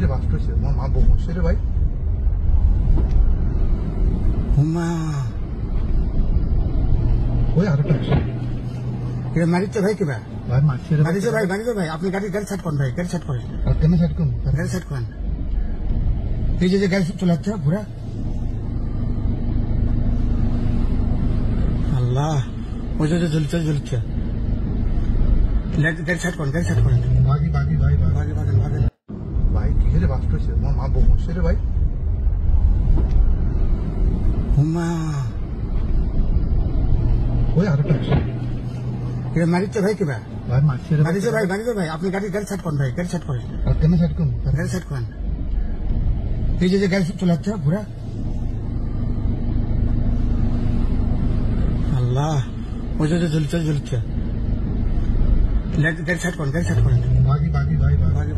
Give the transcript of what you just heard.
কিরে বাস্ট হয়েছে আমার মা বউ হচ্ছে রে ভাই হুমা ওই আরেকটা আসে কে মারিচ্ছে ভাই কিবা ভাই মারছে রে মারিছে ভাই আপনি গাড়ি সাইড করেন ভাই গাড়ি সাইড করেন আর কেন সাইড করুন গাড়ি সাইড করেন এই যে গাড়ি চলাচ্ছে ঘোরা আল্লাহ ওই যে জ্বলছে গাড়ি সাইড করেন বাগি ভাই ভাগে ভাই কিরে বাস্ট হয়েছে আমার মা বউ হচ্ছে রে ভাই হুমা ওই আরেকটা আসে কে মারিচ্ছে ভাই কিবা ভাই মারছে রে ভাই আপনি গাড়ি সাইড করেন ভাই গাড়ি সাইড করেন আর কেন সাইড করুন গাড়ি সাইড করেন এই যে গাড়ি চলাচ্ছে ঘোরা আল্লাহ ওই যে জ্বলছে গাড়ি সাইড করেন বাগি ভাই ভাগে